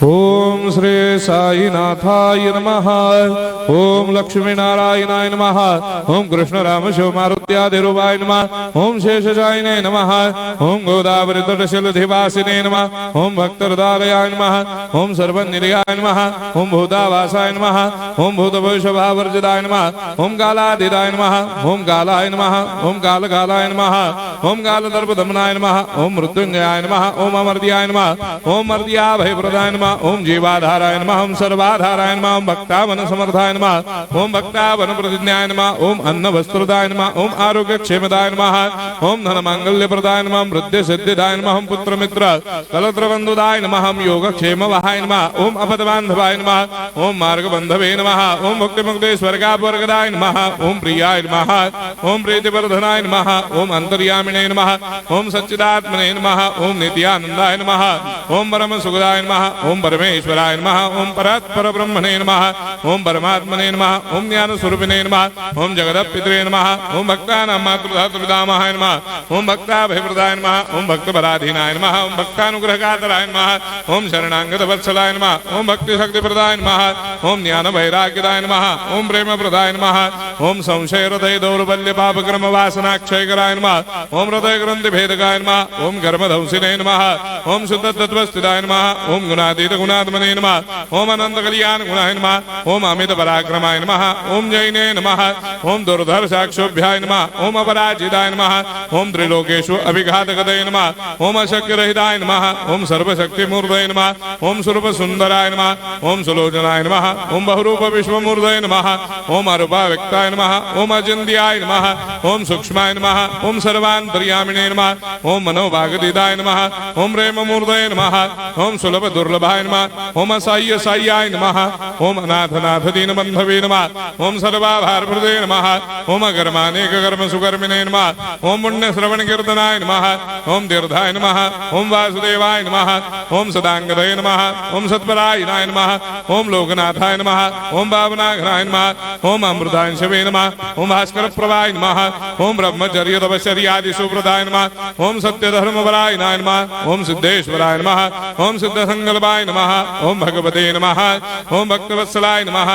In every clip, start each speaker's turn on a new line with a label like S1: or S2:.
S1: ओम श्री साईनाथाय नमः। ओम लक्ष्मी नारायणाय नमः। ओम कृष्ण राम शिव मारुत्यादिरूपाय नमः। ओम शेषशायिने नमः। ओम गोदावरी तटशिलधिवासिने नमः। ओम भक्तहृदयाय नमः। ओम सर्वनिलयाय नमः। ओम भूतावासाय नमः। ओम भूतभविष्यभावर्जिताय नमः। ओम कालातीताय नमः। ओम कालाय नमः। ओम कालकालाय नमः। ओम कालदर्पदमनाय नमः। ओम मृत्युंजयाय नमः। ओम अमर्त्याय नमः। ओम मर्त्याभयप्रदाय नमः। ओम जीवाधाराय नमः। ओम सर्वाधाराय नमः। ओम भक्तावन समर्थाय नमः। ओम भक्तावन प्रतिज्ञाय नमः। ओम अन्न वस्त्रदाय नमः। ओम आरोग्य क्षेमदाय नमः। ओम धन मांगल्य प्रदाय नमः। ओम वृद्धि सिद्धिदाय नमः। ओम पुत्र मित्र कलत्र बंधुदाय नमः। ओम योग क्षेम वहाय नमः। ओम अपद बांधवाय नमः। ओम मार्ग बंधवे नमः। ओम भक्ति मुक्ति स्वर्गापवर्गदाय नमः। ओम प्रियाय नमः। ओम प्रीतिवर्धनाय नमः। ओम अंतर्यामिने नमः। ओम सच्चिदात्मने नमः। ओम नित्यानंदाय नमः। ओम परम सुखदाय नमः। ओम परमेश्वराय नमः। ओम परात्पर ब्रह्मणे नमः। ओम परमात्मने नमः। ओम ज्ञान स्वरूपिणे नमः। ओम जगदपितरे नमः। ओम भक्तानां मातृधातुपितामहाय नमः। ओम भक्ताभयप्रदाय नमः। ओम भक्तपराधीनाय नमः। ओम भक्तानुग्रहकातराय नमः। ओम शरणागत वत्सलाय नमः। ओम भक्ति शक्तिप्रदाय नमः। ओम ज्ञान वैराग्यदाय नमः। ओम प्रेम प्रदाय नमः। ओम संशय हृदय दौर्बल्य पाप क्रम वासना क्षयकराय नमः। ओम हृदय ग्रंथि भेदकाय नमः। ओम कर्मधंसिने नमः। ओम शुद्ध तत्वस्थिताय नमः। ओम गुणातीत गुणात्मने नमः। ओम अनंत कल्याण गुणाय नमः। ओम अमित पराक्रमाय नमः। ओम जैने नमः। ओम दुर्धर्षाक्षोभ्याय नमः। ओम अपराजिताय नमः। ओम त्रिलोकेषु अभिघातगतये नमः। ओम अशक्य रहिताय नमः। ओम सर्वशक्तिमूर्तये नमः। ओम स्वरूप सुंदराय नमः। ओम सुलोचनाय नमः। ओम बहुरूप विश्वमूर्तये नमः। ओम अरूपाव्यक्ताय नमः। ओम अचिन्त्याय नमः। ओम सूक्ष्माय नमः। ओम सर्वान्तर्यामिने नमः। ओम मनोभागतीताय नमः। ओम प्रेममूर्तये नमः। ओम सुलभ दुर्लभाय नमः। ओम असाह्य साह्याय नमः। ओम अनाथनाथ दीनबन्धवे नमः। ओम सर्वाभारप्रदे नमः। ओम अकर्मानेक कर्म सुकर्मिणे नमः। ओम पुण्य श्रवण कीर्तनाय नमः। ओम तीर्थाय नमः। ओम वासुदेवाय नमः। ओम सदांगदये नमः। ओम सत्परायणाय नमः। ओम लोकनाथाय नमः। ओम भावनाघ्नाय नमः। ओम अमृतांशवे नमः। ओम भास्कर प्रभाय नमः। ओम ब्रह्मचर्य तपश्चर्यादि सुप्रदाय नमः। ओम सत्यधर्मपरायणाय नमः। ओम सिद्धेश्वराय नमः। ओम सिद्ध संकल्पाय नमः। ओम भगवते नमः। ओम भक्तवत्सलाय नमः।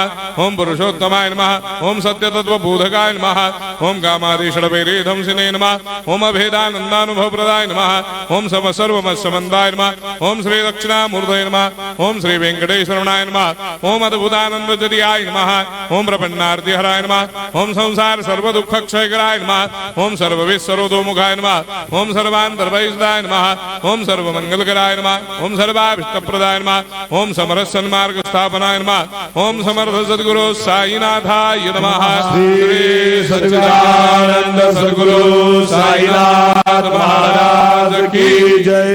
S1: ओम पुरुषोत्तमाय नमः। ओम सत्य तत्वबोधकाय नमः। ओम कामादिषडवैरेधंसिने नमः। ओम अभेदानंदानुभव प्रदाय नमः। ओम सर्वमस्समन्दाय नमः। ओम श्री दक्षिणामूर्तये नमः। ओम श्री वेंकटेश्वरनाय नमः। ओम अद्भुतानंदजरियाय नमः। ओम प्रपन्नार्तिहराय नमः। ओम संसार सर्व दुख क्षयकराय नमः। ओम सर्वविश्वरोधोमुखाय नमः। ओम सर्वान्तर्भयदाय नमः। ओम सर्वमंगलकराय नमः। ओम सर्वाभिष्टप्रदाय नमः। ओम समरस सन्मार्ग स्थापनाय नमः। ओम समर्थ सद्गुरु साईनाथाय नमः।
S2: श्री सच्चिदानंद सद्गुरु साईनाथ महाराज की जय।